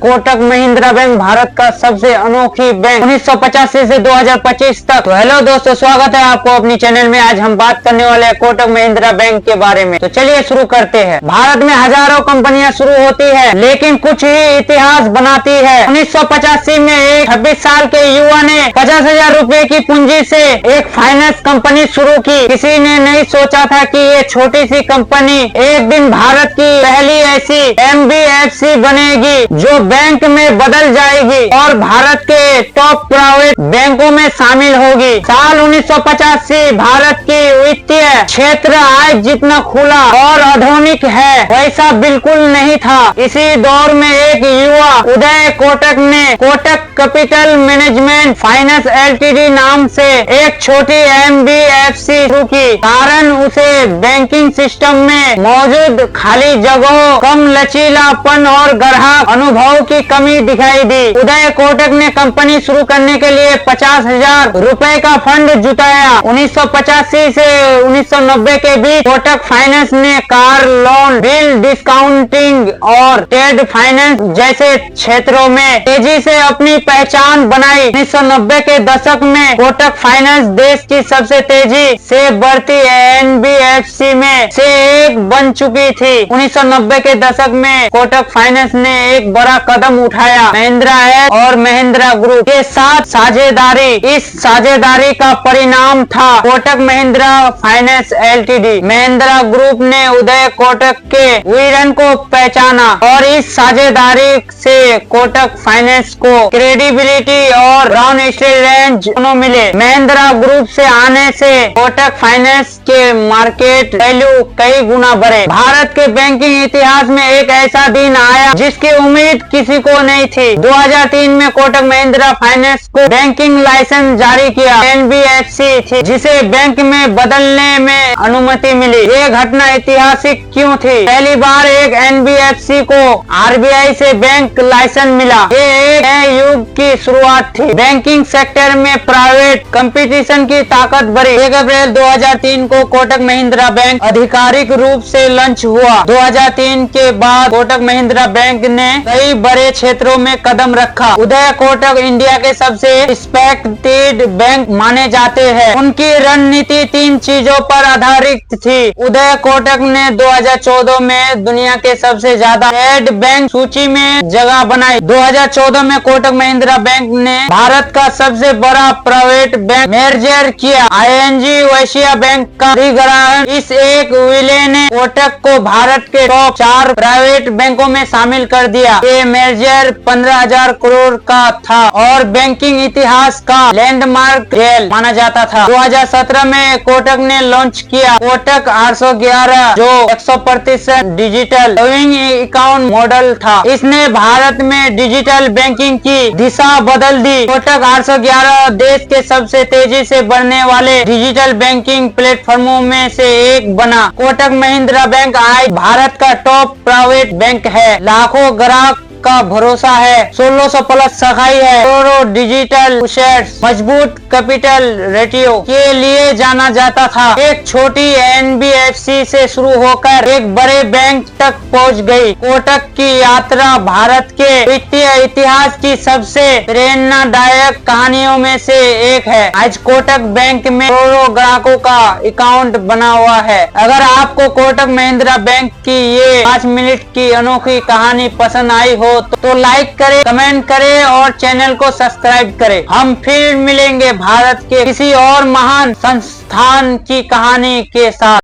Kotak Mahindra bank Bharat का सबसे अनोखी बैंक 1985 से 2025 तक। तो हेलो दोस्तों, स्वागत है आपको अपनी चैनल में। आज हम बात करने वाले हैं कोटक महिंद्रा बैंक के बारे में। तो चलिए शुरू करते हैं। भारत में हजारों कंपनियां शुरू होती है, लेकिन कुछ ही इतिहास बनाती है। 1985 में एक 26 साल के युवा ने 50,000 रुपए की पूंजी से एक फाइनेंस कंपनी शुरू की। किसी ने नहीं सोचा था कि ये छोटी सी कंपनी एक दिन भारत की पहली ऐसी एनबीएफसी बनेगी जो बैंक में बदल जाएगी और भारत के टॉप प्राइवेट बैंकों में शामिल होगी। साल 1985 भारत की वित्तीय क्षेत्र आज जितना खुला और आधुनिक है वैसा बिल्कुल नहीं था। इसी दौर में एक युवा उदय कोटक ने Kotak capital management finance LTD नाम से एक छोटी एनबीएफसी शुरू की। कारण उसे बैंकिंग सिस्टम में मौजूद खाली जगहों, कम लचीलापन और ग्राहक अनुभव की कमी दिखाई दी। उदय कोटक ने कंपनी शुरू करने के लिए 50,000 रुपए का फंड जुटाया। 1985 से 1990 के बीच कोटक फाइनेंस ने कार लोन, बिल डिस्काउंटिंग और ट्रेड फाइनेंस जैसे क्षेत्रों में तेजी से अपनी पहचान बनाई। 1990 के दशक में कोटक फाइनेंस देश की सबसे तेजी से बढ़ती एनबीएफसी में से एक बन चुकी थी। 1990 के दशक में कोटक फाइनेंस ने एक बड़ा कदम उठाया। महिंद्रा एंड और महिंद्रा ग्रुप के साथ साझेदारी। इस साझेदारी का परिणाम था Kotak Mahindra finance LTD. Mahindra group ने उदय कोटक के विजन को पहचाना और इस साझेदारी से कोटक फाइनेंस को क्रेडिबिलिटी और ग्राउंड रेंज दोनों मिले। महिंद्रा ग्रुप से आने से कोटक फाइनेंस के मार्केट वैल्यू कई गुना बढ़े। भारत के बैंकिंग इतिहास में एक ऐसा दिन आया जिसकी उम्मीद किसी को नहीं थी। 2003 में कोटक महिंद्रा फाइनेंस को बैंकिंग लाइसेंस जारी किया। एनबीएफसी थी जिसे बैंक में बदलने में अनुमति मिली। ये घटना ऐतिहासिक क्यों थी? पहली बार एक एनबीएफसी को आरबीआई से बैंक लाइसेंस मिला। ये एक नए युग की शुरुआत थी। बैंकिंग सेक्टर में प्राइवेट कंपटीशन की ताकत बढ़ी। 1 अप्रैल 2003 को कोटक महिंद्रा बैंक आधिकारिक रूप से लॉन्च हुआ। 2003 के बाद कोटक महिंद्रा बैंक ने कई बड़े क्षेत्रों में कदम रखा। उदय कोटक इंडिया के सबसे रिस्पेक्टेड बैंक माने जाते हैं। उनकी रणनीति 3 चीजों पर आधारित थी। उदय कोटक ने 2014 में दुनिया के सबसे ज्यादा ट्रेड बैंक सूची में जगह बनाई। 2014 में कोटक महिंद्रा बैंक ने भारत का सबसे बड़ा प्राइवेट बैंक मर्जर किया। आईएनजी एशिया बैंक का अधिग्रहण। इस एक विलय ने कोटक को भारत के टॉप 4 प्राइवेट बैंकों में शामिल कर दिया। ये मर्जर 15,000 करोड़ का था और बैंकिंग इतिहास का लैंडमार्क रेल माना जाता था। 2017 में कोटक ने लॉन्च किया कोटक 811 जो 100% डिजिटल सेविंग अकाउंट मॉडल था। इसने भारत में डिजिटल बैंकिंग की दिशा बदल दी। कोटक 811 देश के सबसे तेजी से बढ़ने वाले डिजिटल बैंकिंग प्लेटफॉर्मों में से एक बना। कोटक महिंद्रा बैंक आज भारत का टॉप प्राइवेट बैंक है। लाखों ग्राहक का भरोसा है। 1600 प्लस शाखाएं है। करोड़ों डिजिटल शेयर्स, मजबूत कैपिटल रेटियो के लिए जाना जाता था। एक छोटी एनबीएफसी से शुरू होकर एक बड़े बैंक तक पहुंच गई। कोटक की यात्रा भारत के वित्तीय इतिहास की सबसे प्रेरणादायक कहानियों में से एक है। आज कोटक बैंक में करोड़ों ग्राहकों का अकाउंट बना हुआ है। अगर आपको कोटक महिंद्रा बैंक की ये 5 मिनट की अनोखी कहानी पसंद आई हो तो लाइक करें, कमेंट करें और चैनल को सब्सक्राइब करें। हम फिर मिलेंगे भारत के किसी और महान संस्थान की कहानी के साथ।